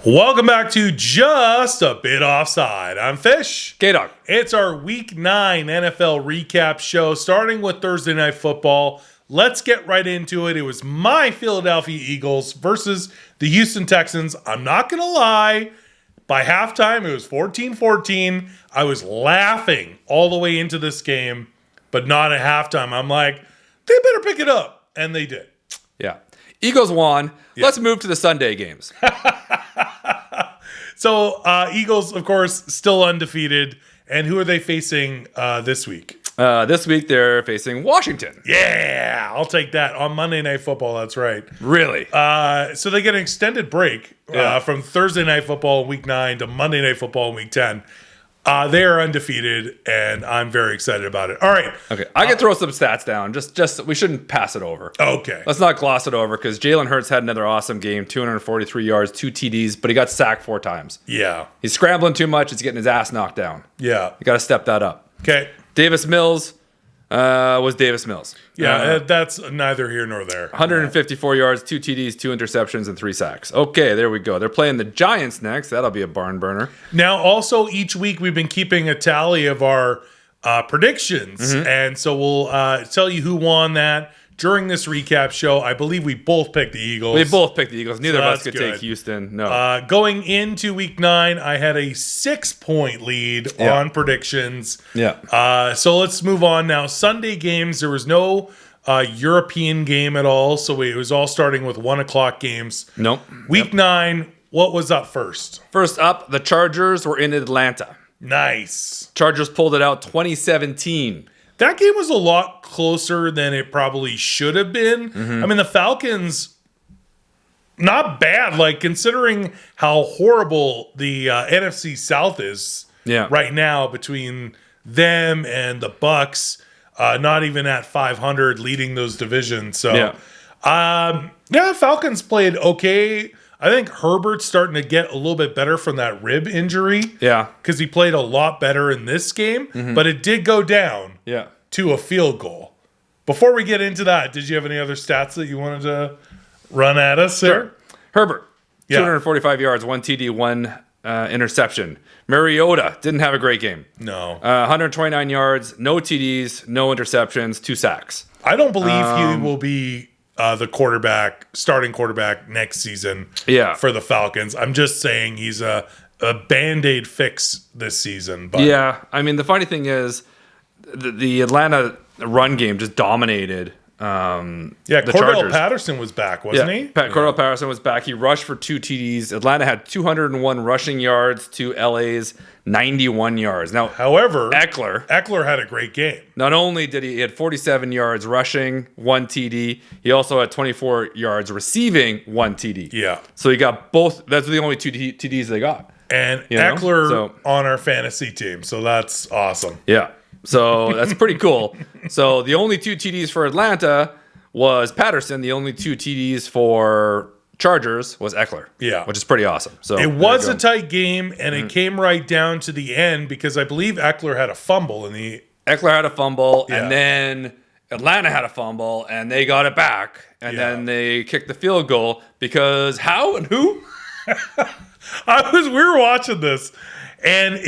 Welcome back to Just a Bit Offside. I'm Fish. K-Dog. It's our Week 9 NFL recap show, starting with Thursday Night Football. Let's get right into it. It was my Philadelphia Eagles versus the Houston Texans. I'm not going to lie. By halftime, it was 14-14. I was laughing all the way into this game, but not at halftime. I'm like, they better pick it up. And they did. Yeah. Eagles won. Yeah. Let's move to the Sunday games. So, Eagles, of course, still undefeated. And who are they facing this week? This week, they're facing Washington. Yeah, I'll take that. On Monday Night Football, that's right. Really? So they get an extended break from Thursday Night Football Week 9 to Monday Night Football Week 10. They are undefeated, and I'm very excited about it. All right. Okay, I can throw some stats down. Just we shouldn't pass it over. Okay. Let's not gloss it over because Jalen Hurts had another awesome game, 243 yards, 2 TDs, but he got sacked 4 times. Yeah. He's scrambling too much. He's getting his ass knocked down. Yeah. You got to step that up. Okay. Davis Mills was Davis Mills. Yeah, that's neither here nor there. 154 yards, 2 TDs, 2 interceptions, and 3 sacks. Okay, there we go. They're playing the Giants next. That'll be a barn burner. Now, also, each week we've been keeping a tally of our predictions. And so we'll tell you who won that during this recap show. I believe we both picked the Eagles. We both picked the Eagles. Neither of us could good. take Houston. No. Going into Week 9, I had a 6-point lead on predictions. Yeah. So let's move on now. Sunday games, there was no European game at all. So it was all starting with 1 o'clock games. Nope. Week 9, what was up first? First up, the Chargers were in Atlanta. Nice. Chargers pulled it out 2017. That game was a lot closer than it probably should have been. I mean, the Falcons, not bad. Like, considering how horrible the NFC South is right now between them and the BUCCS, not even at 500 leading those divisions. So, Falcons played okay. I think Herbert's starting to get a little bit better from that rib injury. Yeah. Because he played a lot better in this game, but it did go down to a field goal. Before we get into that, did you have any other stats that you wanted to run at us there? Sure. Herbert, 245 yards, 1 TD, 1 interception. Mariota didn't have a great game. No. 129 yards, no TDs, no interceptions, 2 sacks. I don't believe he will be the starting quarterback next season for the Falcons. I'm just saying he's a Band-Aid fix this season. But. Yeah, I mean, the funny thing is the Atlanta run game just dominated the Cordell Chargers. Patterson was back, wasn't he? Cordell Patterson was back. He rushed for 2 TDs. Atlanta had 201 rushing yards to LA's 91 yards. Now, however, Eckler had a great game. Not only did he had 47 yards rushing, 1 TD, he also had 24 yards receiving, 1 TD. Yeah. So he got both. That's the only 2 TDs they got. And Eckler on our fantasy team. So that's awesome. Yeah. So that's pretty cool. So the only 2 TDs for Atlanta was Patterson. The only 2 TDs for Chargers was Eckler. Yeah. Which is pretty awesome. So it was a tight game, and it came right down to the end because I believe Eckler had a fumble in the... Eckler had a fumble, and then Atlanta had a fumble, and they got it back. And then they kicked the field goal because how and who? We were watching this, and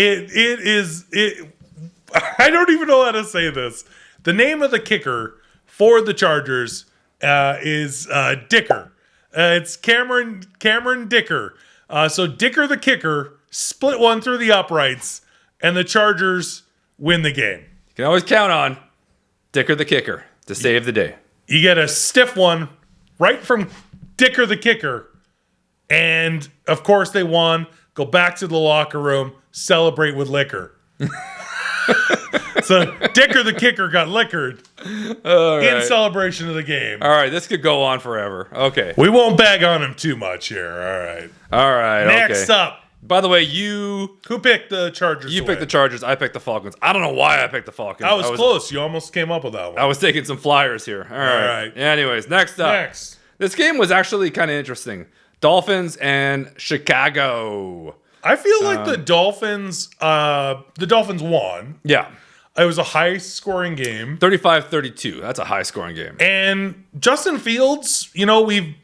I don't even know how to say this. The name of the kicker for the Chargers is Dicker. It's Cameron Dicker. So Dicker the kicker split one through the uprights, and the Chargers win the game. You can always count on Dicker the kicker to save the day. You get a stiff one right from Dicker the kicker, and of course they won. Go back to the locker room, celebrate with liquor. So Dicker the kicker got liquored in celebration of the game. All right, this could go on forever. Okay. We won't bag on him too much here. All right. Next up. By the way, who picked the Chargers? You picked the Chargers. I picked the Falcons. I don't know why I picked the Falcons. I was close. You almost came up with that one. I was taking some flyers here. All right. Anyways, next up. This game was actually kind of interesting. Dolphins and Chicago. I feel like the Dolphins won. Yeah. It was a high-scoring game. 35-32. That's a high-scoring game. And Justin Fields, we've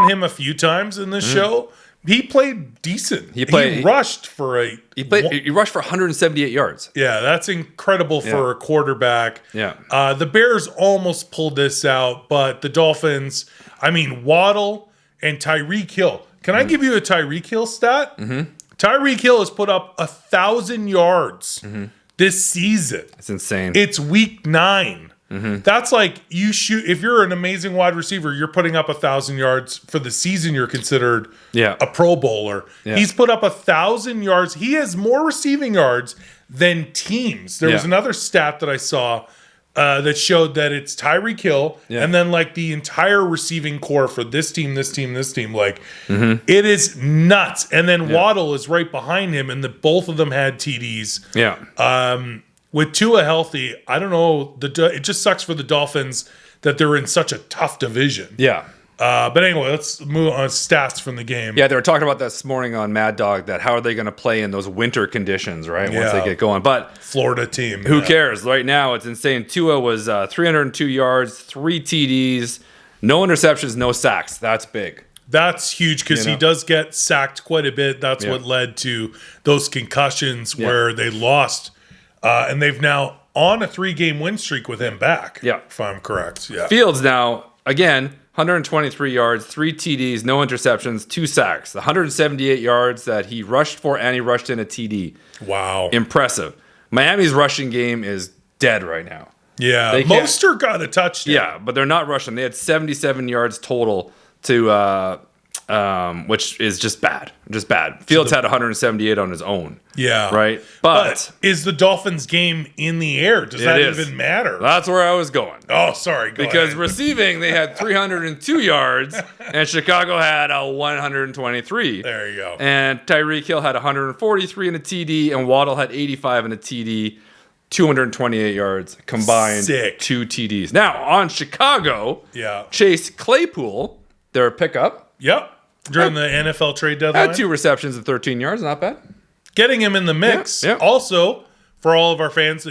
him a few times in this show. He played decent. He rushed for He rushed for 178 yards. Yeah, that's incredible for a quarterback. Yeah. The Bears almost pulled this out, but the Dolphins, Waddle and Tyreek Hill. Can I give you a Tyreek Hill stat? Mm-hmm. Tyreek Hill has put up 1,000 yards this season. It's insane. It's week 9. Mm-hmm. That's like if you're an amazing wide receiver, you're putting up 1,000 yards for the season. You're considered a Pro Bowler. Yeah. He's put up 1,000 yards. He has more receiving yards than teams. There was another stat that I saw that showed that it's Tyreek Hill and then like the entire receiving core for this team. Like it is nuts. And then Waddle is right behind him, and both of them had TDs. Yeah. With Tua healthy, I don't know. It just sucks for the Dolphins that they're in such a tough division. Yeah. But anyway, let's move on stats from the game. Yeah, they were talking about that this morning on Mad Dog, that how are they going to play in those winter conditions, right? Once they get going. But Florida team. Who cares? Right now, it's insane. Tua was 302 yards, 3 TDs, no interceptions, no sacks. That's big. That's huge because he does get sacked quite a bit. That's what led to those concussions where they lost. And they've now on a 3-game win streak with him back. Yeah. If I'm correct. Yeah. Fields now, again, 123 yards, 3 TDs, no interceptions, 2 sacks. The 178 yards that he rushed for, and he rushed in a TD. Wow. Impressive. Miami's rushing game is dead right now. Yeah. Mostert got a touchdown. Yeah, but they're not rushing. They had 77 yards total to which is just bad. Just bad. Fields had 178 on his own. Yeah. Right? But is the Dolphins game in the air? Does that even matter? That's where I was going. Oh, sorry. Because receiving, they had 302 yards, and Chicago had a 123. There you go. And Tyreek Hill had 143 in a TD, and Waddle had 85 in a TD. 228 yards combined. Sick. 2 TDs. Now, on Chicago, Chase Claypool, their pickup. Yep. During the NFL trade deadline. Had 2 receptions and 13 yards. Not bad. Getting him in the mix. Yeah. Also, for all of our fans,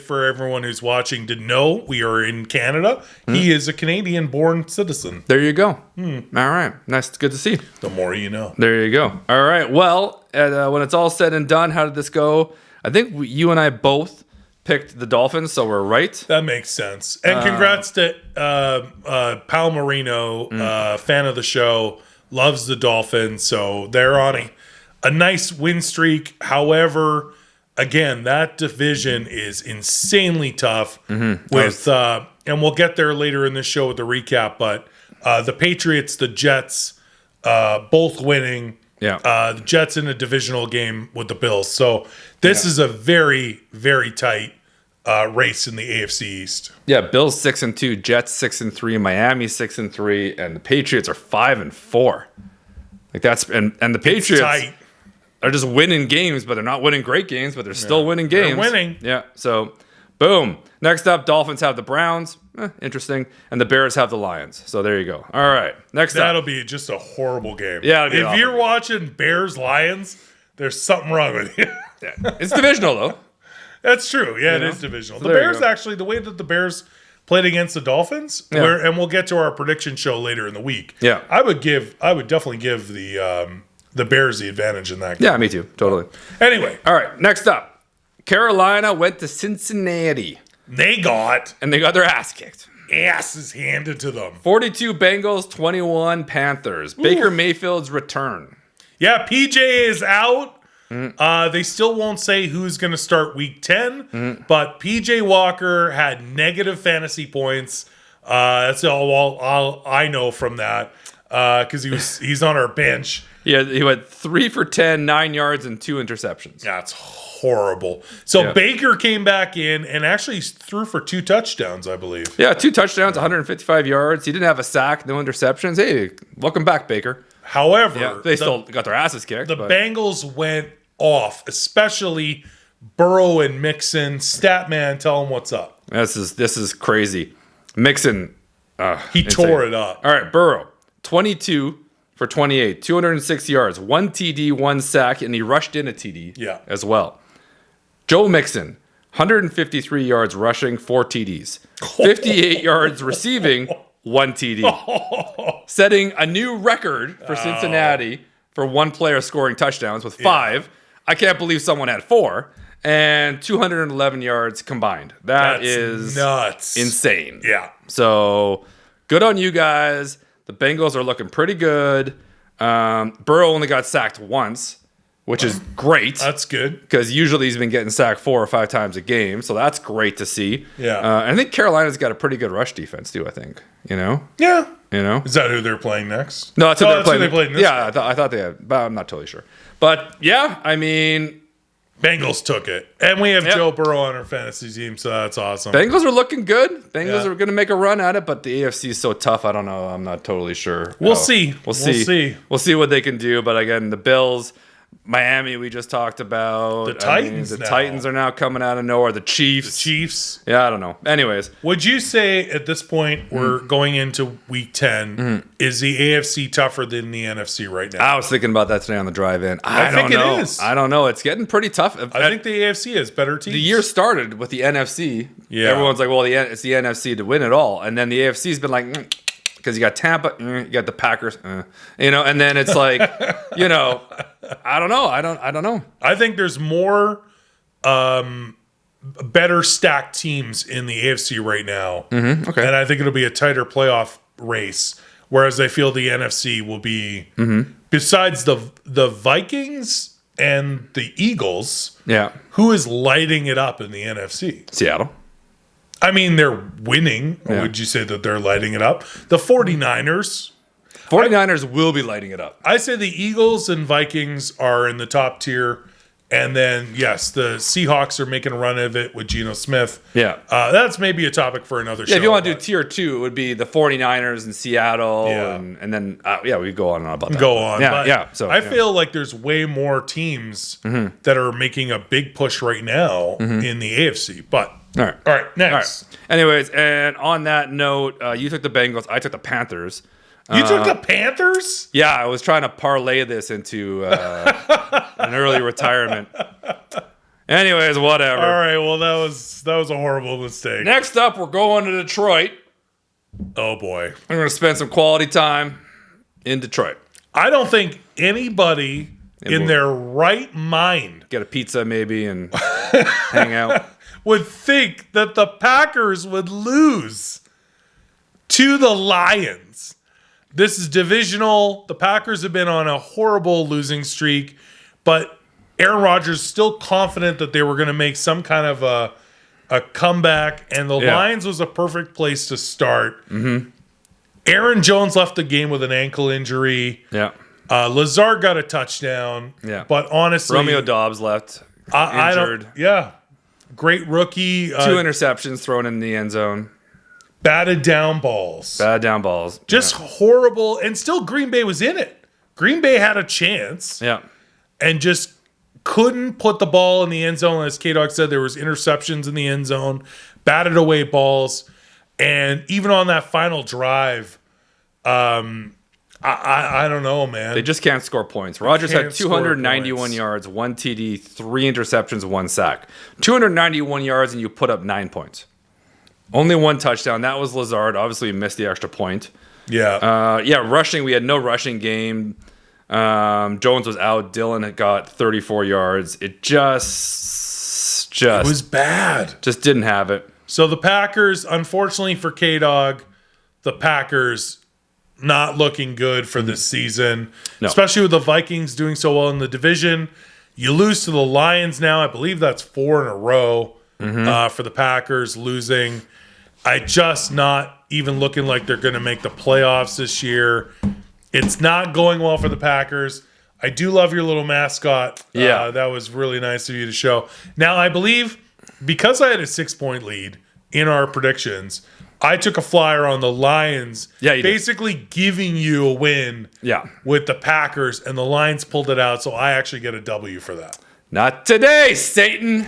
for everyone who's watching to know, we are in Canada. He is a Canadian-born citizen. There you go. All right. Nice. Good to see. The more you know. There you go. All right. Well, when it's all said and done, how did this go? I think you and I both picked the Dolphins, so we're right. That makes sense. And congrats to Pal Marino, fan of the show, loves the Dolphins. So they're on a nice win streak. However, again, that division is insanely tough. With and we'll get there later in this show with the recap. But the Patriots, the Jets, both winning. Yeah. The Jets in a divisional game with the Bills. So this is a very, very tight race in the AFC East. Yeah, Bills 6-2, Jets 6-3, Miami 6-3, and the Patriots are 5-4. Like that's and the Patriots are just winning games, but they're not winning great games, but they're still winning games. They're winning. Yeah. So, boom. Next up, Dolphins have the Browns. Interesting. And the Bears have the Lions. So there you go. All right. Next up. That'll be just a horrible game. Yeah. If you're watching Bears Lions, there's something wrong with you. It's divisional though. That's true. Yeah, it is divisional. So the Bears actually, the way that the Bears played against the Dolphins, and we'll get to our prediction show later in the week. Yeah. I would definitely give the Bears the advantage in that game. Yeah, me too. Totally. Anyway. All right. Next up. Carolina went to Cincinnati. They got their ass kicked. Asses handed to them. 42 Bengals, 21 Panthers. Baker Mayfield's return. Yeah, PJ is out. They still won't say who's going to start week 10, but PJ Walker had negative fantasy points. That's all I know from that because he's on our bench. Yeah, he went 3 for 10, 9 yards, and 2 interceptions. That's horrible. So Baker came back in and actually threw for 2 touchdowns, I believe. Yeah, 2 touchdowns, 155 yards. He didn't have a sack, no interceptions. Hey, welcome back, Baker. However, they still got their asses kicked. The Bengals went off, especially Burrow and Mixon. Statman, tell him what's up. This is crazy. Mixon, he tore it up. All right, Burrow, 22 for 28, 206 yards, 1 TD, 1 sack, and he rushed in a TD as well. Joe Mixon, 153 yards rushing, 4 TDs, 58 yards receiving, 1 TD, setting a new record for Cincinnati for one player scoring touchdowns with 5. I can't believe someone had 4. And 211 yards combined. That's nuts. Insane. Yeah. So good on you guys. The Bengals are looking pretty good. Burrow only got sacked once, which is great. That's good. Because usually he's been getting sacked 4 or 5 times a game. So that's great to see. Yeah. And I think Carolina's got a pretty good rush defense too, I think. Yeah. Is that who they're playing next? No, that's who they're playing. Who they played in this yeah, I thought they had, but I'm not totally sure. But yeah, I mean... Bengals took it. And we have Joe Burrow on our fantasy team, so that's awesome. Bengals are looking good. Bengals are going to make a run at it, but the AFC is so tough. I don't know. I'm not totally sure. We'll see. We'll see what they can do. But again, the Bills, Miami, we just talked about. The Titans. The Titans are now coming out of nowhere. The Chiefs. Yeah, I don't know. Anyways. Would you say at this point we're going into week 10, is the AFC tougher than the NFC right now? I was thinking about that today on the drive-in. I think it is. I don't know. It's getting pretty tough. I think the AFC has better teams. The year started with the NFC. Yeah. Everyone's like, well, it's the NFC to win it all. And then the AFC's been like... Because you got Tampa, you got the Packers, and then it's like, I don't know. I don't know. I think there's more better stacked teams in the AFC right now. Okay. And I think it'll be a tighter playoff race. Whereas I feel the NFC will be, besides the Vikings and the Eagles, who is lighting it up in the NFC? Seattle. I mean, they're winning. Or would you say that they're lighting it up? The 49ers. 49ers will be lighting it up. I say the Eagles and Vikings are in the top tier. And then, yes, the Seahawks are making a run of it with Geno Smith. Yeah. That's maybe a topic for another show. If you want to do tier 2, it would be the 49ers and Seattle. Yeah. And then, we go on and on about that. Go on. Yeah. So I feel like there's way more teams that are making a big push right now in the AFC. But... All right, next. All right. Anyways, and on that note, you took the Bengals. I took the Panthers. You took the Panthers? Yeah, I was trying to parlay this into an early retirement. Anyways, whatever. All right, well, that was a horrible mistake. Next up, we're going to Detroit. Oh, boy. We're going to spend some quality time in Detroit. I don't think anybody in their right mind... Get a pizza, maybe, and hang out. ...would think that the Packers would lose to the Lions. This is divisional. The Packers have been on a horrible losing streak, but Aaron Rodgers is still confident that they were going to make some kind of a comeback, and the Lions was a perfect place to start. Aaron Jones left the game with an ankle injury. Yeah. Lazard got a touchdown. Yeah. But honestly... Romeo Doubs left injured. Great rookie. 2 interceptions thrown in the end zone. Batted down balls. Just horrible. And still Green Bay was in it. Green Bay had a chance. Yeah. And just couldn't put the ball in the end zone. As K-Dog said, there was interceptions in the end zone. Batted away balls. And even on that final drive, I don't know, man. They just can't score points. Rodgers had 291 yards, 1 TD, 3 interceptions, 1 sack. 291 yards, and you put up 9 points. Only 1 touchdown. That was Lazard. Obviously, he missed the extra point. Yeah. Rushing. We had no rushing game. Jones was out. Dillon had got 34 yards. It just it was bad. Just didn't have it. So the Packers, unfortunately for K-Dog, the Packers... not looking good for this season, especially with the Vikings doing so well in the division. You lose to the Lions now. I believe that's 4 in a row for the Packers losing. Just not even looking like they're going to make the playoffs this year. It's not going well for the Packers. I do love your little mascot. Yeah. That was really nice of you to show. Now, I believe because I had a 6-point lead in our predictions, I took a flyer on the Lions, basically giving you a win with the Packers, and the Lions pulled it out, so I actually get a W for that. Not today, Satan.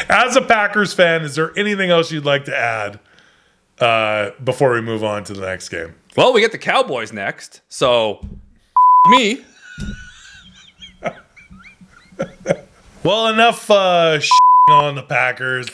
As a Packers fan, is there anything else you'd like to add before we move on to the next game? Well, we get the Cowboys next, so me. Well, enough on the Packers.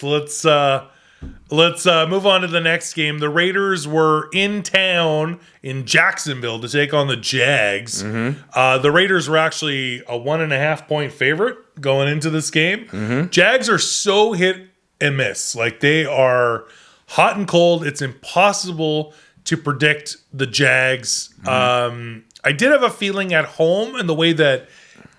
Let's move on to the next game. The Raiders were in town in Jacksonville to take on the Jags. The Raiders were actually a 1.5 point favorite going into this game. Jags are so hit and miss. Like, they are hot and cold. It's impossible to predict the Jags. I did have a feeling at home in the way that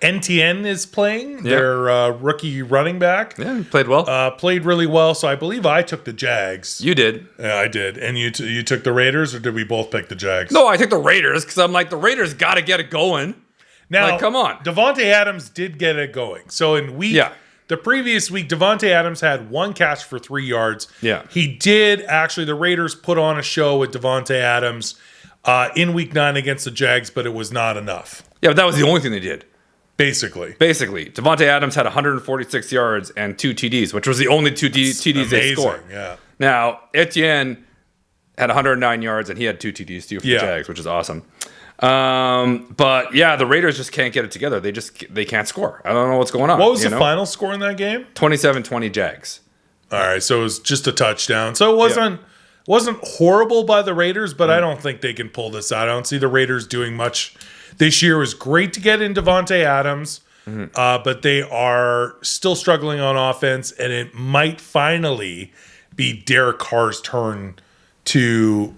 NTN is playing, their rookie running back. Yeah, he played well. Played really well, so I believe I took the Jags. You did. Yeah, I did. And you took the Raiders, or did we both pick the Jags? No, I took the Raiders because I'm like, the Raiders got to get it going. Now, like, come on. Devontae Adams did get it going. So in the previous week, Devontae Adams had 1 catch for 3 yards. Yeah. He did actually, the Raiders put on a show with Devontae Adams in week 9 against the Jags, but it was not enough. Yeah, but that was the only thing they did. Basically, Devontae Adams had 146 yards and 2 TDs, which was the only 2 TDs they scored. Yeah. Now, Etienne had 109 yards and he had 2 TDs too for the Jags, which is awesome. But yeah, the Raiders just can't get it together. They can't score. I don't know what's going on. What was the final score in that game? 27-20 Jags. All right, so it was just a touchdown. So it wasn't horrible by the Raiders, but I don't think they can pull this out. I don't see the Raiders doing much this year. It was great to get in Devontae Adams, but they are still struggling on offense, and it might finally be Derek Carr's turn to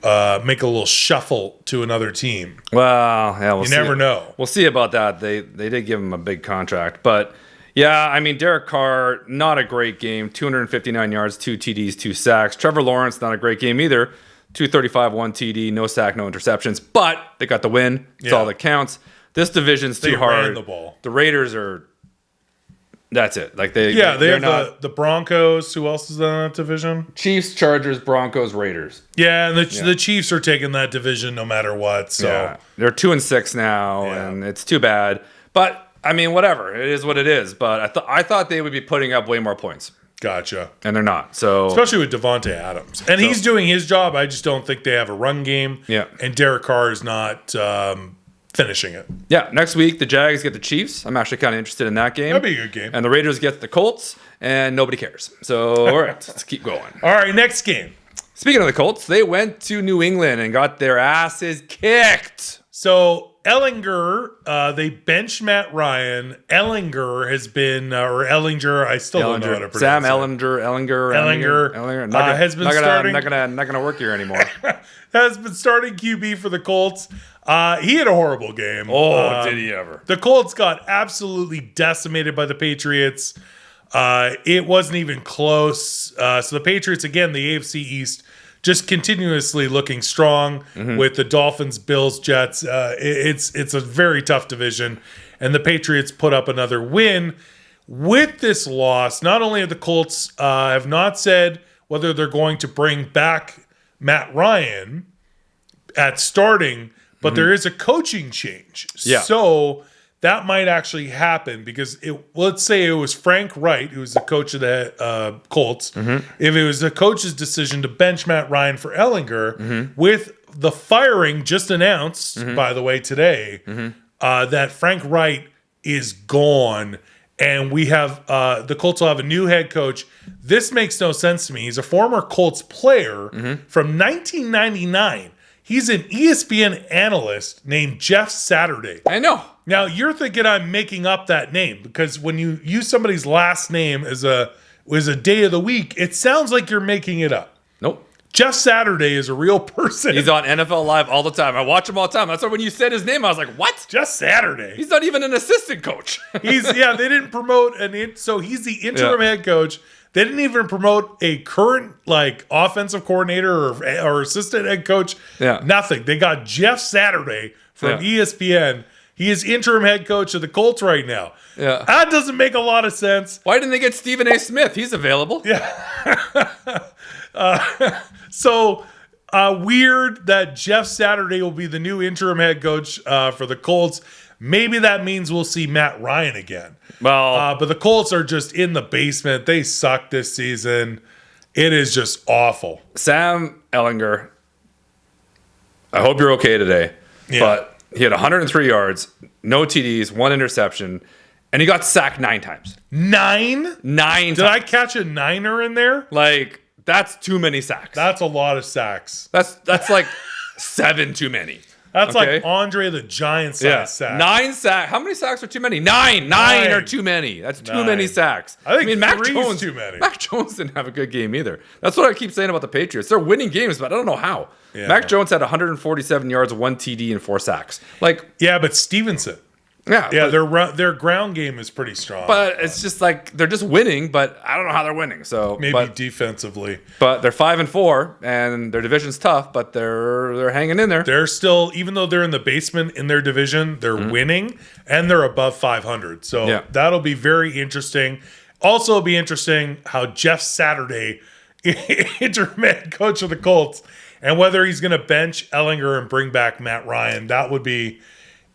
make a little shuffle to another team. Well, yeah, you never know. We'll see about that. They did give him a big contract, but yeah, I mean, Derek Carr, not a great game. 259 yards, 2 TDs, 2 sacks. Trevor Lawrence, not a great game either. 235, 1 TD, no sack, no interceptions, but they got the win. That's all that counts. This division's too hard. Ran the ball. The Raiders are. That's it. Like they have the Broncos. Who else is in that division? Chiefs, Chargers, Broncos, Raiders. Yeah, and the Chiefs are taking that division no matter what. So they're 2-6 now, and it's too bad. But I mean, whatever. It is what it is. But I thought they would be putting up way more points. Gotcha. And they're not. So especially with Devontae Adams. And he's doing his job. I just don't think they have a run game. Yeah. And Derek Carr is not finishing it. Yeah. Next week, the Jags get the Chiefs. I'm actually kind of interested in that game. That'd be a good game. And the Raiders get the Colts, and nobody cares. So, all right, let's keep going. All right, next game. Speaking of the Colts, they went to New England and got their asses kicked. So Ellinger, they benched Matt Ryan. Ellinger has been, or Ellinger, I still don't know how to pronounce Sam it. Ellinger has been starting. Not gonna work here anymore. Has been starting QB for the Colts. He had a horrible game. Oh, did he ever? The Colts got absolutely decimated by the Patriots. It wasn't even close. So the Patriots, again, the AFC East, just continuously looking strong with the Dolphins, Bills, Jets. It's a very tough division. And the Patriots put up another win. With this loss, not only have the Colts have not said whether they're going to bring back Matt Ryan at starting, but there is a coaching change. Yeah. So that might actually happen because let's say it was Frank Wright, who was the coach of the Colts. If it was the coach's decision to bench Matt Ryan for Ellinger, with the firing just announced, by the way, today, that Frank Wright is gone, and we have the Colts will have a new head coach. This makes no sense to me. He's a former Colts player from 1999. He's an ESPN analyst named Jeff Saturday. I know. Now, you're thinking I'm making up that name because when you use somebody's last name as a day of the week, it sounds like you're making it up. Nope. Jeff Saturday is a real person. He's on NFL Live all the time. I watch him all the time. That's why when you said his name, I was like, what? Jeff Saturday. He's not even an assistant coach. They didn't promote so he's the interim head coach. They didn't even promote a current offensive coordinator or assistant head coach. Yeah. Nothing. They got Jeff Saturday from ESPN. He is interim head coach of the Colts right now. Yeah. That doesn't make a lot of sense. Why didn't they get Stephen A. Smith? He's available. Yeah. Weird that Jeff Saturday will be the new interim head coach for the Colts. Maybe that means we'll see Matt Ryan again. Well, but the Colts are just in the basement. They suck this season. It is just awful. Sam Ellinger, I hope you're okay today. Yeah. But he had 103 yards, no TDs, 1 interception, and he got sacked 9 times. 9? 9 times. Did I catch a niner in there? That's too many sacks. That's a lot of sacks. That's like 7 too many. That's like Andre the Giant size sack. 9 sacks. How many sacks are too many? 9 are too many. That's too many sacks. I think Mac 3 Jones is too many. Mac Jones didn't have a good game either. That's what I keep saying about the Patriots. They're winning games, but I don't know how. Yeah. Mac Jones had 147 yards, 1 TD, and 4 sacks. Yeah, but Stevenson. Yeah, their ground game is pretty strong. But it's just like they're just winning, but I don't know how they're winning. So maybe defensively. But they're 5-4, and their division's tough, but they're hanging in there. They're still, even though they're in the basement in their division, they're winning, and they're above 500. So that'll be very interesting. Also, it'll be interesting how Jeff Saturday, interim head coach of the Colts, and whether he's going to bench Ellinger and bring back Matt Ryan. That would be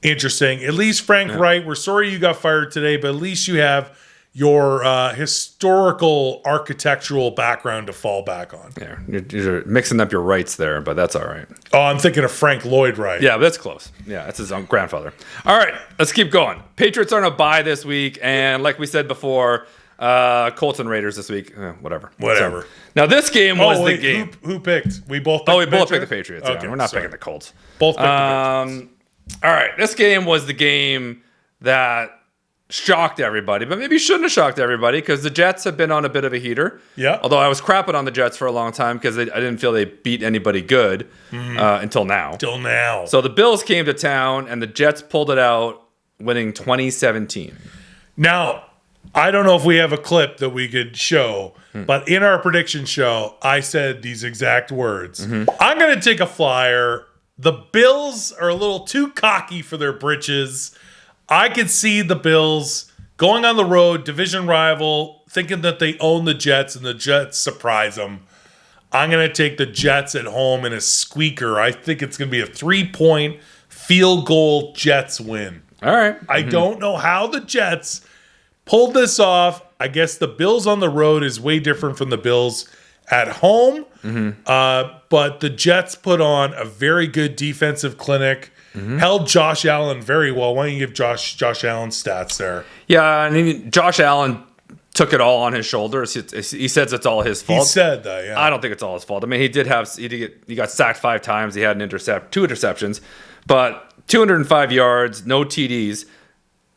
interesting. At least Frank Wright, we're sorry you got fired today, but at least you have your historical architectural background to fall back on. Yeah, you're mixing up your rights there, but that's all right. Oh, I'm thinking of Frank Lloyd Wright. Yeah, that's close. Yeah, that's his own grandfather. All right, let's keep going. Patriots are on a bye this week, and like we said before, Colts and Raiders this week. Whatever. So, now this game was the game. Who picked? We both picked the Patriots? We both picked the Patriots. Okay, we're not picking the Colts. Both picked the Patriots. All right, this game was the game that shocked everybody, but maybe shouldn't have shocked everybody because the Jets have been on a bit of a heater. Yeah. Although I was crapping on the Jets for a long time because I didn't feel they beat anybody good until now. Till now. So the Bills came to town and the Jets pulled it out, winning 2017. Now, I don't know if we have a clip that we could show, but in our prediction show, I said these exact words. I'm going to take a flyer. The Bills are a little too cocky for their britches. I could see the Bills going on the road, division rival, thinking that they own the Jets and the Jets surprise them. I'm going to take the Jets at home in a squeaker. I think it's going to be a 3-point field goal Jets win. All right. I don't know how the Jets pulled this off. I guess the Bills on the road is way different from the Bills at home. But the Jets put on a very good defensive clinic. Held Josh Allen very well. Why don't you give Josh Allen stats there? Yeah, I mean, Josh Allen took it all on his shoulders. He says it's all his fault. He said that, yeah. I don't think it's all his fault. I mean, he got sacked 5 times. He had 2 interceptions, but 205 yards, no TDs.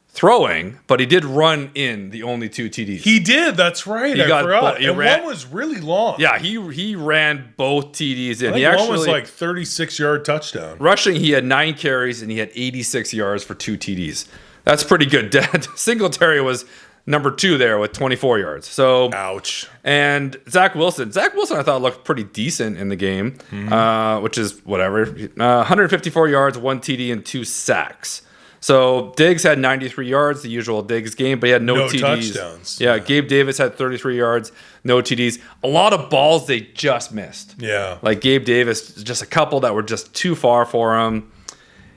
Throwing, but he did run in the only 2 TDs. He did. That's right. I forgot. And one was really long. Yeah, he ran both TDs in. One was like 36-yard touchdown. Rushing, he had 9 carries and he had 86 yards for 2 TDs. That's pretty good. Singletary was number 2 there with 24 yards. So ouch. And Zach Wilson I thought looked pretty decent in the game, which is whatever. 154 yards, 1 TD, and 2 sacks. So Diggs had 93 yards, the usual Diggs game, but he had no TDs. Touchdowns. Yeah, Gabe Davis had 33 yards, no TDs. A lot of balls they just missed. Yeah. Like Gabe Davis, just a couple that were just too far for him.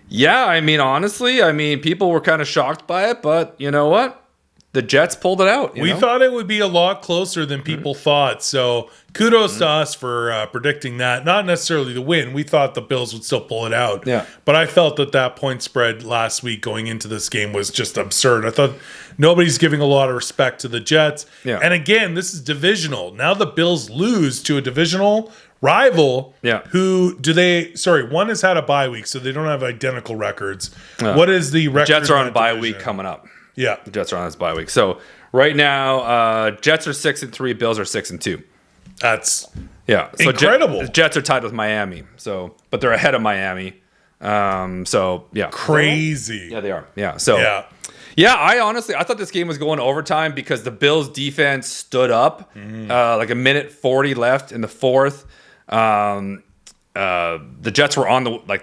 Yeah, I mean, honestly, people were kind of shocked by it, but you know what? The Jets pulled it out. We thought it would be a lot closer than people thought. So kudos to us for predicting that. Not necessarily the win. We thought the Bills would still pull it out. Yeah. But I felt that point spread last week going into this game was just absurd. I thought nobody's giving a lot of respect to the Jets. Yeah. And again, this is divisional. Now the Bills lose to a divisional rival. Yeah. One has had a bye week, so they don't have identical records. What is the record? Jets are on bye week coming up. Yeah, the Jets are on this bye week. So right now, Jets are 6-3, Bills are 6-2. That's so incredible. Jets are tied with Miami. So, but they're ahead of Miami. Crazy. Yeah, they are. Yeah. So I thought this game was going to overtime because the Bills defense stood up. Like a minute 40 left in the fourth. The Jets were on the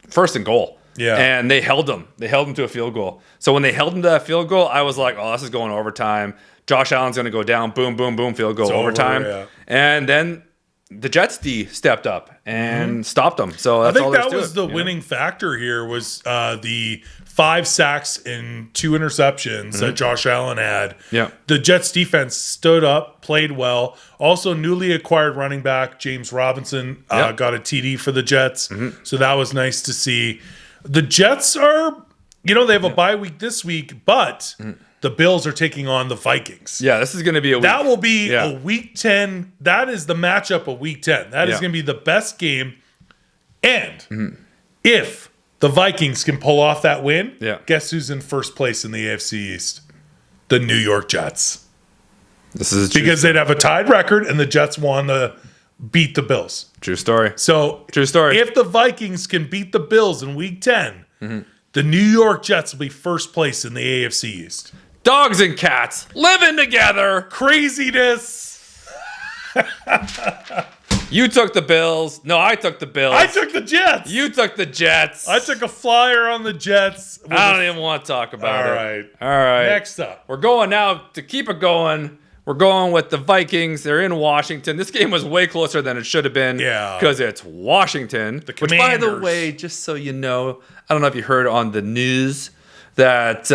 first and goal. Yeah. And they held them. They held them to a field goal. So when they held them to that field goal, I was like, oh, this is going overtime. Josh Allen's going to go down. Boom, boom, boom. Field goal, overtime. And then the Jets D stepped up and stopped them. So that's all that was the winning factor here was the 5 sacks and 2 interceptions that Josh Allen had. Yeah. The Jets defense stood up, played well. Also, newly acquired running back James Robinson got a TD for the Jets. So that was nice to see. The Jets are they have a bye week this week, but the Bills are taking on the Vikings. Yeah, this is going to be a week. That will be a week 10. That is the matchup of week 10. That is going to be the best game. And if the Vikings can pull off that win, guess who's in first place in the AFC East? The New York Jets. This is because they'd have a tied record and the Jets won to beat the Bills. True story. So true story. If the Vikings can beat the Bills in week 10, the New York Jets will be first place in the AFC East. Dogs and cats living together. Craziness. You took the Bills. No, I took the Bills. I took the Jets. You took the Jets. I took a flyer on the Jets. I don't even want to talk about it. All right. Next up. We're going now to keep it going. We're going with the Vikings. They're in Washington. This game was way closer than it should have been. Yeah. Because it's Washington. The Commanders. Which, by the way, just so you know, I don't know if you heard on the news that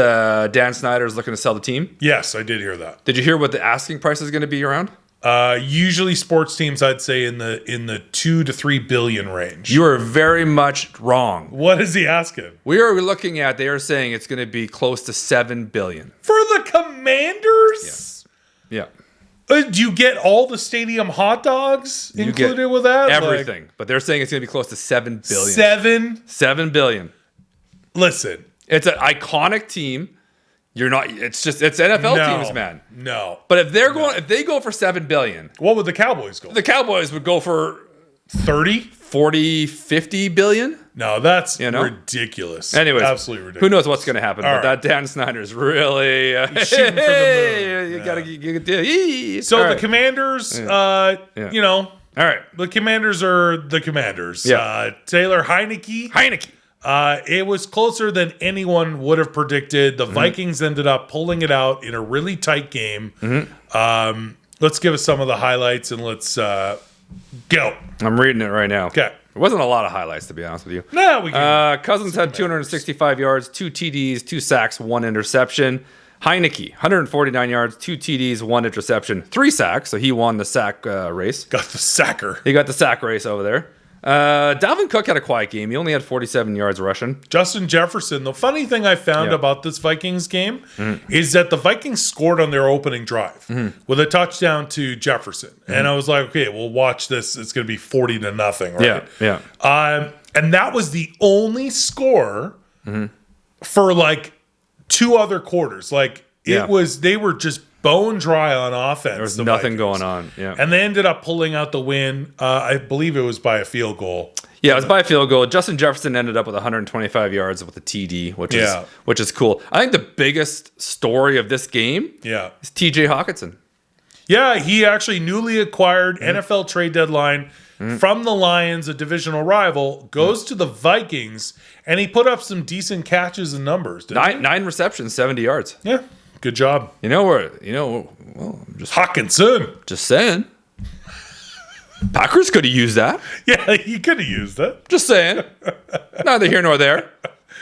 Dan Snyder is looking to sell the team. Yes, I did hear that. Did you hear what the asking price is going to be around? Usually sports teams, I'd say in the 2 to 3 billion range. You are very much wrong. What is he asking? We are looking at, they are saying it's going to be close to $7 billion. For the Commanders? Yeah. Do you get all the stadium hot dogs included with that? Everything. But they're saying it's going to be close to $7 billion. $7 billion. Listen. It's an iconic team. It's NFL teams, man. No. But if they go for $7 billion. What would the Cowboys go for? The Cowboys would go for 30, 40, 50 billion. No, that's ridiculous. Anyways, absolutely ridiculous. Who knows what's going to happen? But that Dan Snyder's really shooting for the moon. You got to. So the Commanders, All right. The Commanders are the Commanders. Yeah. Taylor Heineke. It was closer than anyone would have predicted. The Vikings ended up pulling it out in a really tight game. Let's give us some of the highlights and let's go. I'm reading it right now. Okay. It wasn't a lot of highlights, to be honest with you. No, we can. Cousins had 265 yards, 2 TDs, 2 sacks, 1 interception. Heineke, 149 yards, 2 TDs, 1 interception, 3 sacks. So he won the sack race. Got the sacker. He got the sack race over there. Dalvin Cook had a quiet game. He only had 47 yards rushing. Justin Jefferson. The funny thing I found about this Vikings game is that the Vikings scored on their opening drive with a touchdown to Jefferson. And I was like, okay, we'll watch this. It's going to be 40-0, right? Yeah. And that was the only score for like 2 other quarters. Like they were just bone dry on offense. There was nothing going on. Yeah. And they ended up pulling out the win. I believe it was by a field goal. Yeah, it was by a field goal. Justin Jefferson ended up with 125 yards with a TD, which is cool. I think the biggest story of this game is TJ Hawkinson. Yeah, he actually newly acquired NFL trade deadline from the Lions, a divisional rival, goes to the Vikings, and he put up some decent catches and numbers. Nine receptions, 70 yards. Yeah. Good job. Hawkinson. Just saying. Packers could have used that. Yeah, you could have used it. Just saying. Neither here nor there.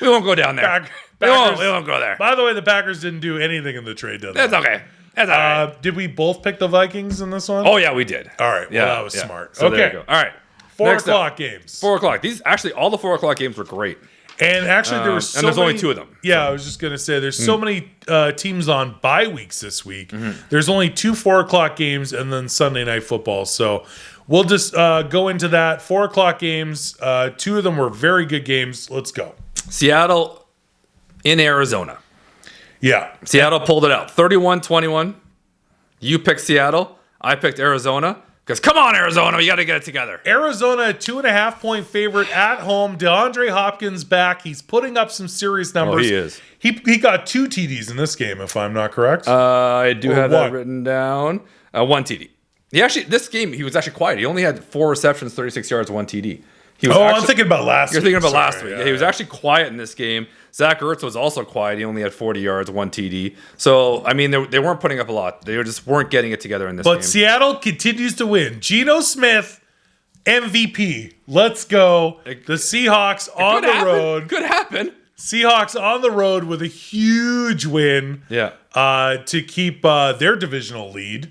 We won't go down there. We won't go there. By the way, the Packers didn't do anything in the trade deadline. That's okay. That's all right. Did we both pick the Vikings in this one? Oh, yeah, we did. All right. Well, that was smart. So okay. There you go. All right. 4 o'clock games. 4 o'clock. All the 4 o'clock games were great. And actually, there were so many. And there's only 2 of them. Yeah, I was just going to say, there's so many teams on bye weeks this week. There's only 2 4 o'clock games and then Sunday Night Football. So we'll just go into that. 4 o'clock games. 2 of them were very good games. Let's go. Seattle in Arizona. Yeah. Seattle pulled it out. 31-21. You picked Seattle. I picked Arizona. Because come on, Arizona, you got to get it together. Arizona, a 2.5-point favorite at home. DeAndre Hopkins back. He's putting up some serious numbers. Oh, he is. He got 2 TDs in this game, if I'm not correct. I do have that written down. 1 TD. This game, he was actually quiet. He only had 4 receptions, 36 yards, 1 TD. I'm thinking about last week. You're thinking about last week. Yeah, he was actually quiet in this game. Zach Ertz was also quiet. He only had 40 yards, 1 TD. So, I mean, they weren't putting up a lot. They just weren't getting it together in this game. But Seattle continues to win. Geno Smith, MVP. Let's go. The Seahawks on the road. Could happen. Seahawks on the road with a huge win to keep their divisional lead.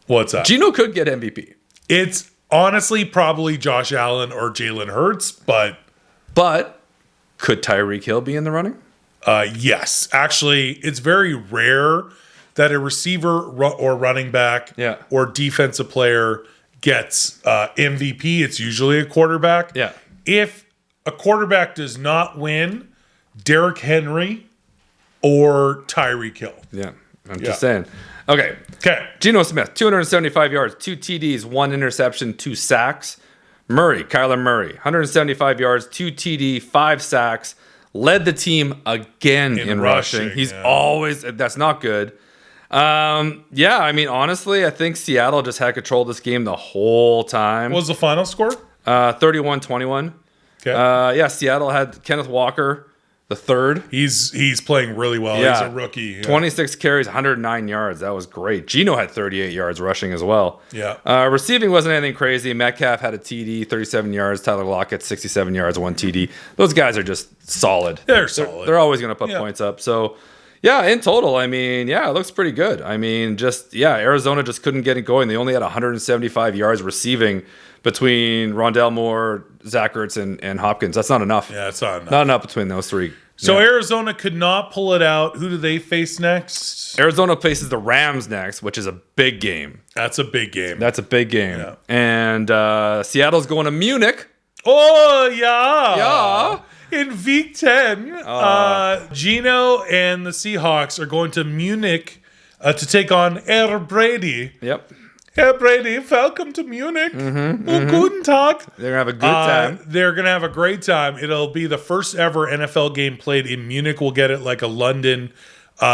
What's up? Geno could get MVP. It's honestly probably Josh Allen or Jalen Hurts, but Could Tyreek Hill be in the running? Yes. Actually, it's very rare that a receiver or running back or defensive player gets MVP. It's usually a quarterback. Yeah. If a quarterback does not win, Derrick Henry or Tyreek Hill. Yeah. I'm just saying. Okay. Geno Smith, 275 yards, 2 TDs, 1 interception, 2 sacks. Kyler Murray, 175 yards, 2 TD, 5 sacks. Led the team again in rushing. He's always, that's not good. I mean, honestly, I think Seattle just had control of this game the whole time. What was the final score? 31-21. Okay. Seattle had Kenneth Walker, the third. He's playing really well. He's a rookie. 26 carries, 109 yards. That was great. Geno had 38 yards rushing as well. Yeah. Receiving wasn't anything crazy. Metcalf had a TD, 37 yards. Tyler Lockett, 67 yards, 1 TD. Those guys are just solid. They're solid. They're always going to put points up. So, in total, I mean, it looks pretty good. I mean, Arizona just couldn't get it going. They only had 175 yards receiving between Rondale Moore, Zach Ertz, and Hopkins. That's not enough. Yeah, it's not enough. Not enough between those three. So Arizona could not pull it out. Who do they face next? Arizona faces the Rams next, which is a big game. That's a big game. Yeah. And Seattle's going to Munich. Oh, yeah. In week 10, Geno and the Seahawks are going to Munich to take on Herr Brady. Yep. Herr Brady, welcome to Munich. Guten Tag. They're going to have a good time. They're going to have a great time. It'll be the first ever NFL game played in Munich. We'll get it like a London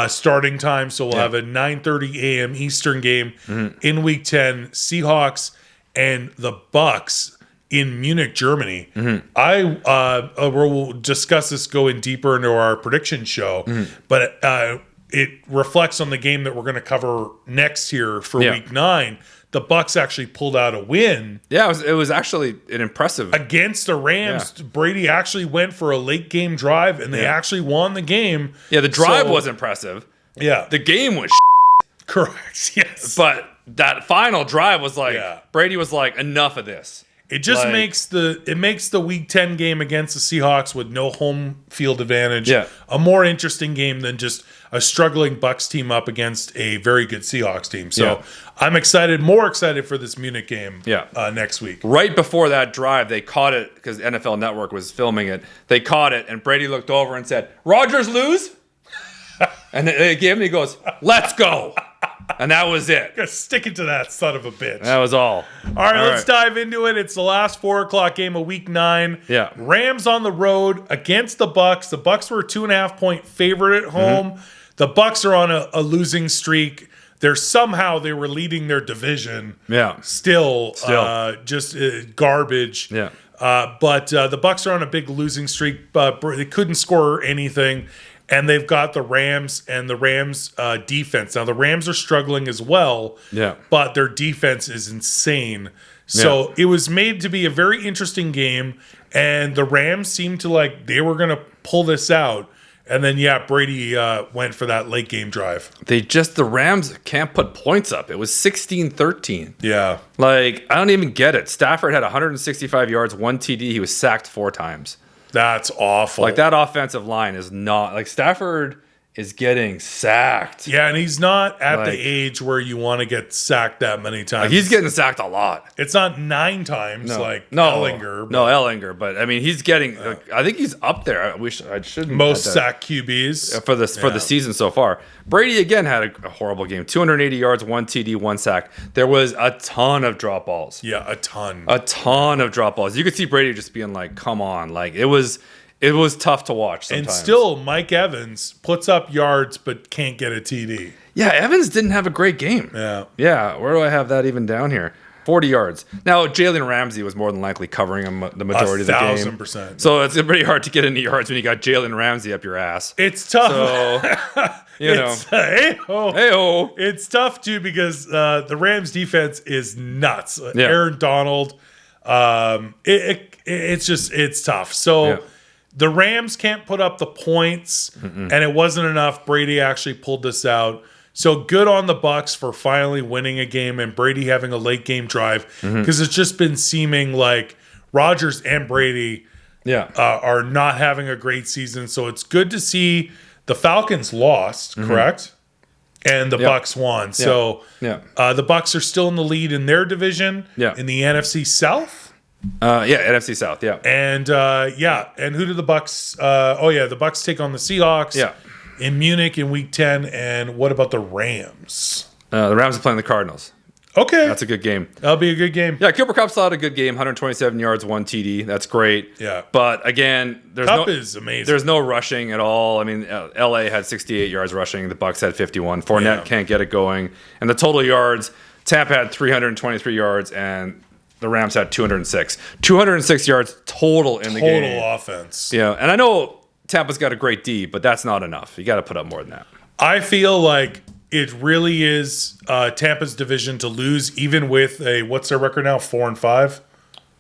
starting time. So we'll have a 9:30 a.m. Eastern game in week 10. Seahawks and the BUCCS in Munich, Germany. We'll discuss this going deeper into our prediction show, but it reflects on the game that we're going to cover next here for week 9. The BUCCS actually pulled out a win. Yeah, it was actually an impressive against the Rams. Yeah. Brady actually went for a late game drive, and they actually won the game. Yeah, the drive was impressive. Yeah, the game was correct. Yes, but that final drive was like Brady was like, enough of this. It just makes the week 10 game against the Seahawks with no home field advantage a more interesting game than just a struggling BUCCS team up against a very good Seahawks team. So I'm more excited for this Munich game next week. Right before that drive, they caught it because NFL Network was filming it. They caught it, and Brady looked over and said, "Rodgers lose?" And they gave him, he goes, "Let's go." And that was it. Stick it to that son of a bitch. That was all. All right, let's dive into it. It's the last 4:00 game of week 9. Yeah. Rams on the road against the BUCCS. The BUCCS were a 2.5-point favorite at home. The BUCCS are on a losing streak. They were leading their division. Yeah. Still. Just garbage. Yeah. But the BUCCS are on a big losing streak. They couldn't score anything. And they've got the Rams and the Rams defense. Now, the Rams are struggling as well, but their defense is insane. So it was made to be a very interesting game, and the Rams seemed to they were going to pull this out. And then, Brady went for that late game drive. The Rams can't put points up. It was 16-13. Yeah. I don't even get it. Stafford had 165 yards, 1 TD. He was sacked 4 times. That's awful. That offensive line is not Stafford is getting sacked. Yeah, and he's not at the age where you want to get sacked that many times. He's getting sacked a lot. It's not 9 times Ellinger. No, Ellinger, but I mean he's getting. I think he's up there. I shouldn't most sack QBs for the season so far. Brady again had a horrible game. 280 yards, 1 TD, 1 sack. There was a ton of drop balls. Yeah, a ton of drop balls. You could see Brady just being like, "Come on!" It was tough to watch sometimes. And still, Mike Evans puts up yards but can't get a TD. Yeah, Evans didn't have a great game. Yeah. Where do I have that even down here? 40 yards. Now, Jalen Ramsey was more than likely covering him the majority of the game. 1,000%. So it's pretty hard to get any yards when you got Jalen Ramsey up your ass. It's tough. So, hey-ho. It's tough, too, because the Rams defense is nuts. Aaron Donald. It's tough. So... The Rams can't put up the points, and it wasn't enough. Brady actually pulled this out. So good on the BUCCS for finally winning a game and Brady having a late game drive, because it's just been seeming like Rodgers and Brady are not having a great season. So it's good to see the Falcons lost, correct? And the Bucs won. So the Bucs are still in the lead in their division in the NFC South. NFC South, And and who did the Bucs the Bucs take on the Seahawks in Munich in week 10. And what about the Rams? The Rams are playing the Cardinals. Okay. That's a good game. That'll be a good game. Yeah, Cooper Kupp still had a good game, 127 yards, 1 TD. That's great. Yeah. But again, Kupp is amazing. There's no rushing at all. I mean, LA had 68 yards rushing. The Bucs had 51. Fournette can't get it going. And the total yards, Tampa had 323 yards, and the Rams had 206. 206 yards total in the game. Total offense. Yeah, and I know Tampa's got a great D, but that's not enough. You got to put up more than that. I feel like it really is Tampa's division to lose, even with what's their record now? 4-5?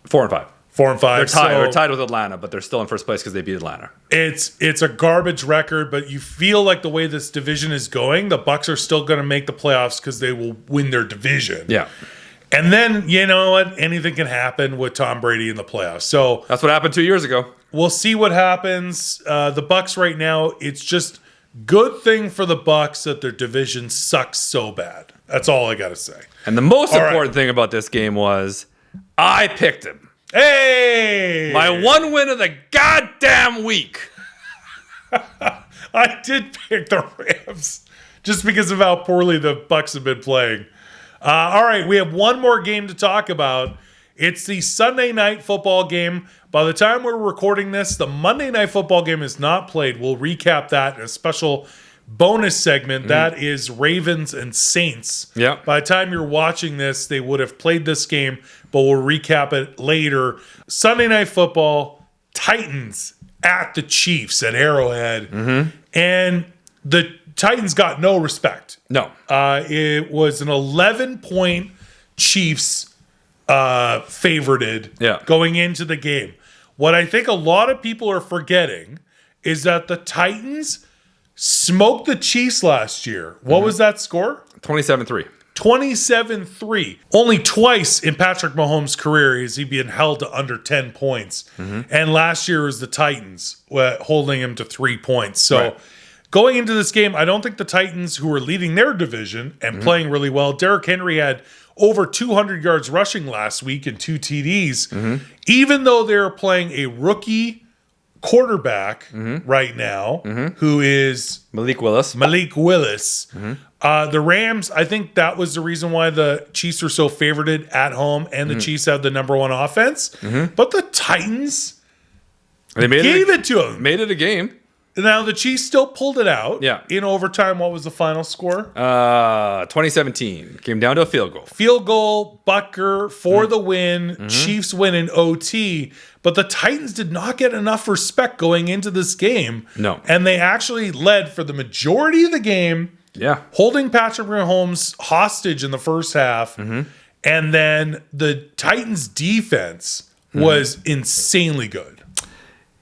4-5. 4-5. They're tied with Atlanta, but they're still in first place because they beat Atlanta. It's a garbage record, but you feel like the way this division is going, the Bucs are still going to make the playoffs because they will win their division. Yeah. And then, you know what? Anything can happen with Tom Brady in the playoffs. So that's what happened 2 years ago. We'll see what happens. The Bucs right now, it's just good thing for the Bucs that their division sucks so bad. That's all I got to say. And the most important thing about this game was I picked him. Hey! My one win of the goddamn week. I did pick the Rams just because of how poorly the Bucs have been playing. All right, we have one more game to talk about. It's the Sunday night football game. By the time we're recording this, the Monday night football game is not played. We'll recap that in a special bonus segment. That is Ravens and Saints. Yeah. By the time you're watching this, they would have played this game, but we'll recap it later. Sunday night football, Titans at the Chiefs at Arrowhead. And the Titans got no respect. No. It was an 11-point Chiefs favorited going into the game. What I think a lot of people are forgetting is that the Titans smoked the Chiefs last year. What was that score? 27-3. 27-3. Only twice in Patrick Mahomes' career has he been held to under 10 points. And last year was the Titans holding him to 3 points. So going into this game, I don't think the Titans, who are leading their division and playing really well, Derrick Henry had over 200 yards rushing last week and 2 TDs. Even though they're playing a rookie quarterback right now, who is Malik Willis. The Rams, I think that was the reason why the Chiefs are so favored at home, and the Chiefs have the number one offense. But the Titans gave it to them. Made it a game. Now, the Chiefs still pulled it out. Yeah. In overtime, what was the final score? 2017. Came down to a field goal. Field goal, Butker for the win. Chiefs win in OT. But the Titans did not get enough respect going into this game. No. And they actually led for the majority of the game. Yeah. Holding Patrick Mahomes hostage in the first half. And then the Titans defense was insanely good.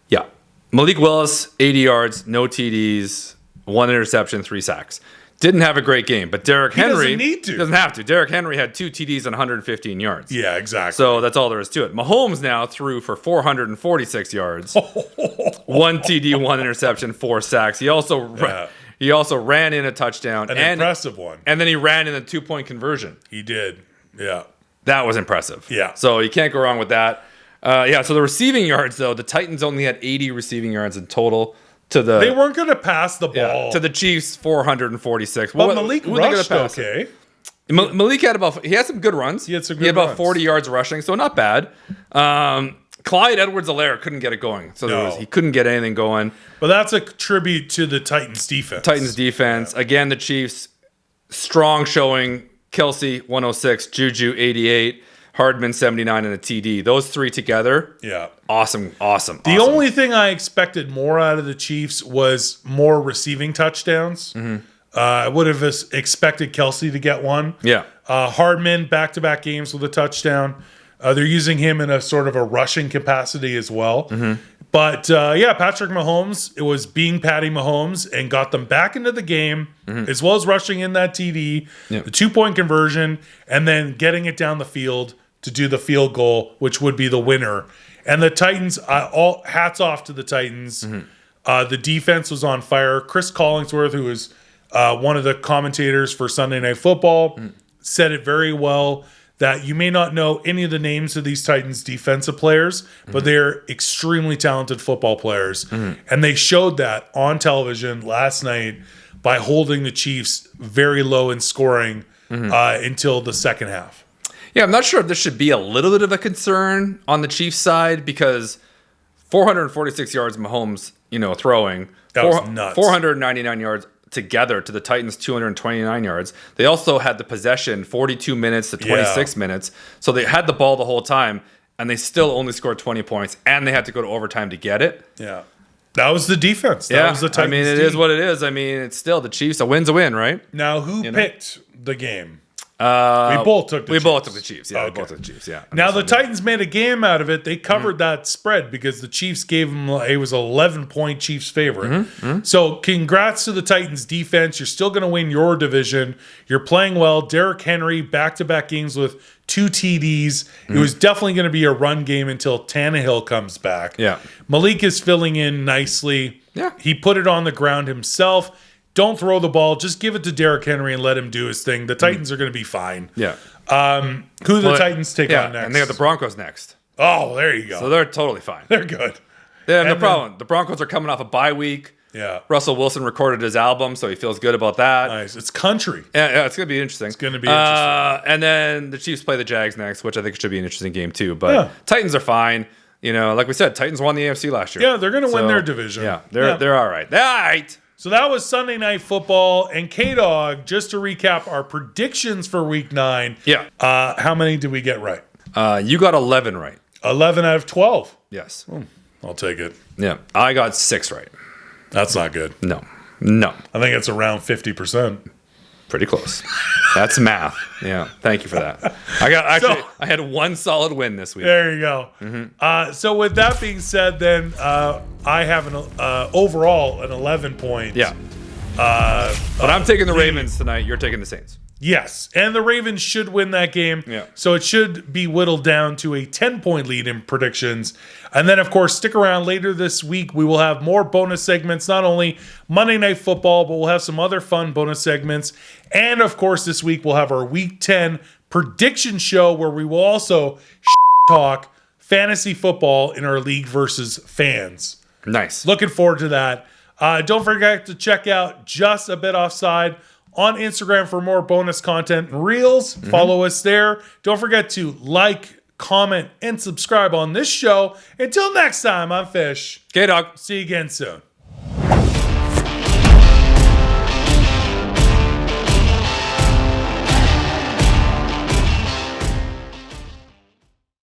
Yeah. Malik Willis, 80 yards, no TDs, 1 interception, 3 sacks. Didn't have a great game, but Derrick Henry doesn't need to. Doesn't have to. Derrick Henry had 2 TDs and 115 yards. Yeah, exactly. So that's all there is to it. Mahomes now threw for 446 yards, 1 TD, 1 interception, 4 sacks. He also ran in a touchdown, an impressive one, and then he ran in a 2-point conversion. He did. Yeah, that was impressive. Yeah. So you can't go wrong with that. So the receiving yards, though, the Titans only had 80 receiving yards in total. They weren't going to pass the ball. To the Chiefs, 446. But Malik rushed okay. Malik had some good runs. He had about 40 yards rushing, so not bad. Clyde Edwards-Helaire couldn't get it going. So he couldn't get anything going. But that's a tribute to the Titans defense. Yeah. Again, the Chiefs, strong showing. Kelsey, 106. Juju, 88. Hardman, 79, and a TD. Those 3 together. Yeah. Awesome. The only thing I expected more out of the Chiefs was more receiving touchdowns. I would have expected Kelsey to get one. Yeah. Hardman, back-to-back games with a touchdown. They're using him in a sort of a rushing capacity as well. But, Patrick Mahomes, it was being Patty Mahomes and got them back into the game, as well as rushing in that TD, the 2-point conversion, and then getting it down the field to do the field goal, which would be the winner. And the Titans, all hats off to the Titans. The defense was on fire. Chris Collingsworth, who is one of the commentators for Sunday Night Football, said it very well, that you may not know any of the names of these Titans defensive players, but they're extremely talented football players. And they showed that on television last night by holding the Chiefs very low in scoring until the second half. Yeah, I'm not sure if this should be a little bit of a concern on the Chiefs side, because 446 yards Mahomes, throwing. That was nuts. 499 yards together to the Titans 229 yards. They also had the possession 42 minutes to 26 minutes. So they had the ball the whole time, and they still only scored 20 points, and they had to go to overtime to get it. Yeah. That was the defense. That was the Titans. It is what it is. It's still the Chiefs. A win's a win, right? Now, who picked the game? We both took the Chiefs. We both took the Chiefs. Yeah, we both took the Chiefs. Yeah. Now the Titans made a game out of it. They covered that spread because the Chiefs gave them. It was 11-point Chiefs favorite. So congrats to the Titans defense. You're still going to win your division. You're playing well. Derrick Henry back-to-back games with 2 TDs. It was definitely going to be a run game until Tannehill comes back. Yeah. Malik is filling in nicely. Yeah. He put it on the ground himself. Don't throw the ball. Just give it to Derrick Henry and let him do his thing. The Titans are going to be fine. Yeah. Who do the Titans take on next? And they got the Broncos next. Oh, there you go. So they're totally fine. They're good. Yeah, no problem. The Broncos are coming off a bye week. Yeah. Russell Wilson recorded his album, so he feels good about that. Nice. It's country. Yeah, it's going to be interesting. It's going to be interesting. And then the Chiefs play the Jags next, which I think should be an interesting game too. But Titans are fine. Like we said, Titans won the AFC last year. Yeah, they're going to win their division. Yeah, they're all right. They're all right. So that was Sunday Night Football. And K-Dog, just to recap our predictions for Week 9. Yeah. How many did we get right? You got 11 right. 11 out of 12. Yes. I'll take it. Yeah. I got 6 right. That's not good. No. I think it's around 50%. Pretty close. That's math. Yeah. Thank you for that. I had one solid win this week. There you go. So with that being said, then I have an overall an 11 points. Yeah. But I'm taking the Ravens tonight. You're taking the Saints. Yes, and the Ravens should win that game. Yeah. So it should be whittled down to a 10-point lead in predictions. And then, of course, stick around later this week. We will have more bonus segments, not only Monday Night Football, but we'll have some other fun bonus segments. And, of course, this week we'll have our Week 10 prediction show where we will also talk fantasy football in our league versus fans. Nice. Looking forward to that. Don't forget to check out Just a Bit Offside on Instagram for more bonus content and reels. Follow us there. Don't forget to like, comment, and subscribe on this show. Until next time, I'm Fish. K-Dog. See you again soon.